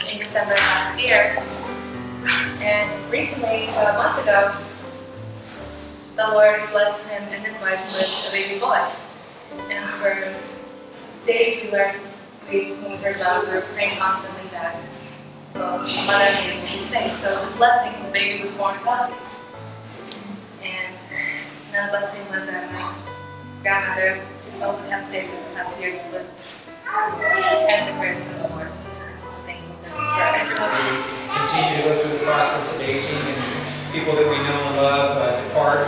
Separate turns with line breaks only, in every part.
In December last year, and recently, about a month ago, the Lord blessed him and his wife with a baby boy. And for days when we heard about, we were praying constantly that mother would sing. So it was a blessing when the baby was born healthy. And another blessing was that my grandmother also had saved this past year with answer prayers from the Lord.
We continue to go through the process of aging, and people that we know and love depart,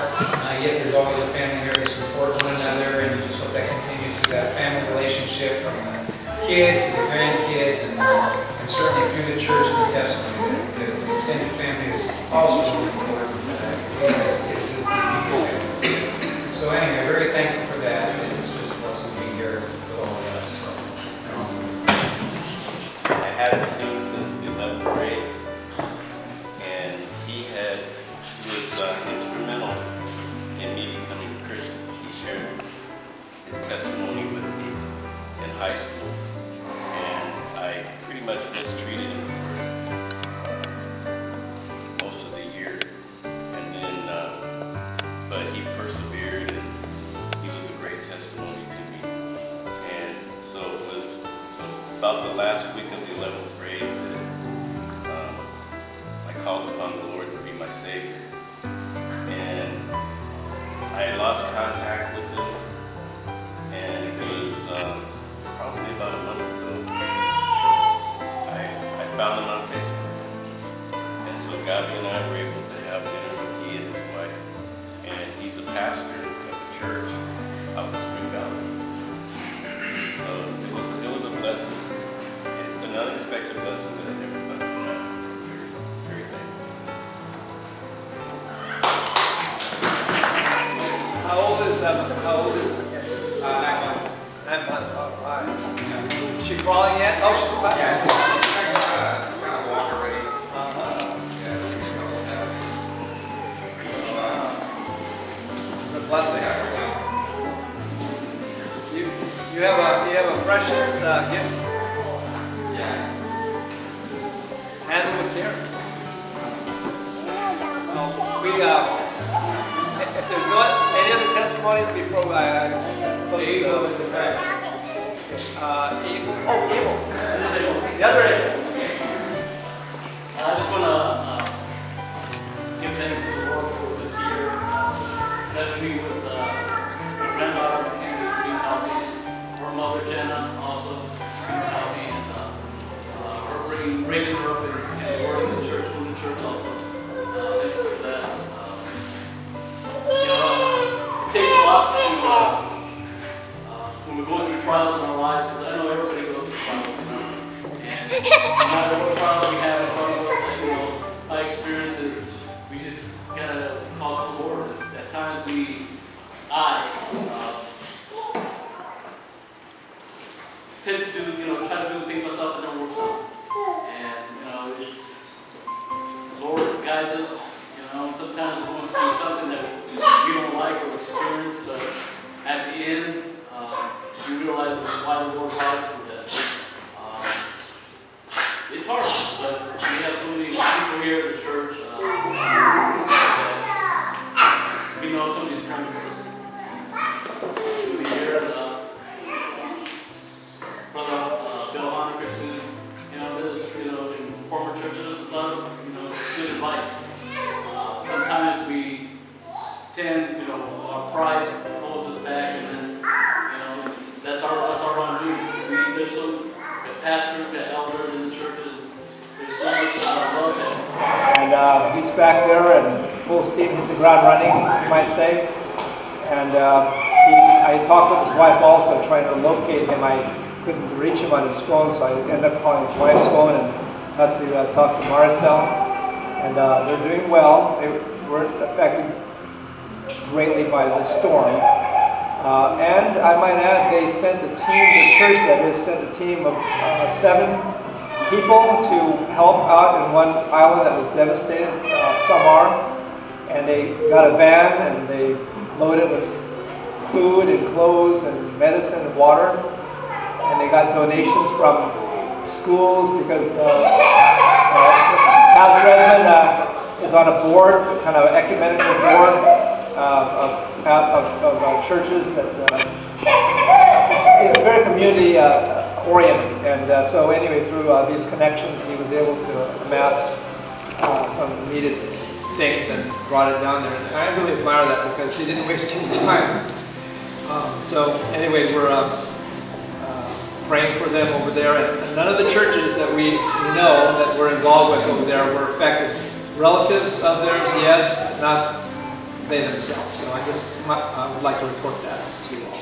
yet there's always a family here to support one another, and we just hope that continues through that family relationship from the kids to the grandkids, and certainly through the church and the testimony, because the extended family is also really important. So anyway, very thankful for that, and it's just a blessing to be here with all of us.
I haven't seen since the 11th grade, and he was instrumental in me becoming a Christian. He shared his testimony with me in high school, and I pretty much mistreated him for most of the year, and then but he persevered, and he was a great testimony to me. And so it was about the last week of the 11th grade that I called upon the Lord to be my Savior. And I had lost contact with him, and it was probably about a month ago. I found him on Facebook. And so Gabby and I were able to have dinner with he and his wife. And he's a pastor of a church out in Spring Valley. So it was a blessing. It's an unexpected blessing that I never thought I'd have. So I'm very thankful.
How old is the kid? 9 months. 9 months. Oh, all right. Is she crawling yet? Oh, she's about.
Yeah, she's kind of walk already.
It's a blessing. You have a precious gift.
Yeah.
Handle with care. If there's not any other testimonies before I close the back. Evil. Oh, Evil.
This is Evil.
The other Evil.
I just want to give thanks to the Lord for this year. Blessed me with my granddaughter Mackenzie being healthy, her mother Jenna also being healthy, and her raising her up in the Word in the church, in the church also. Thank you for that. It takes a lot to when we're going through trials in our lives, because I know everybody goes through trials, and no matter what trials we have in front of us, my experience is we just gotta call to the Lord. At times I tend to do, try to do things myself that don't work out, and it's the Lord guides us. Sometimes we're going through something that we don't like or experience, but at the end, you realize why the Lord brought us through that. It's hard, but we have so many people here at the church. We know time for us. Through the years, Brother Bill Honecker too, there's, in former churches, a lot of, good advice. Sometimes we tend, our pride holds us back, and then, that's our wrongdoing. There's so, the pastors, the elders in the churches, there's so much love there.
And he's back there and full steam, hit the ground running, you might say. And I talked with his wife also, trying to locate him. I couldn't reach him on his phone, so I ended up calling his wife's phone and had to talk to Maricel. And they're doing well. They weren't affected greatly by the storm. And I might add, they sent a team, the church that is, sent a team of 7 people to help out in one island that was devastated, Samar. And they got a van and they loaded it with food and clothes and medicine and water. And they got donations from schools because Pastor Edmund is on a board, kind of an ecumenical board of churches that is very community oriented. And so anyway, through these connections, he was able to amass some needed things and brought it down there. And I really admire that because he didn't waste any time. So anyway, we're praying for them over there, and none of the churches that we know that we're involved with over there were affected. Relatives of theirs, yes, not they themselves. So I just would like to report that to you all.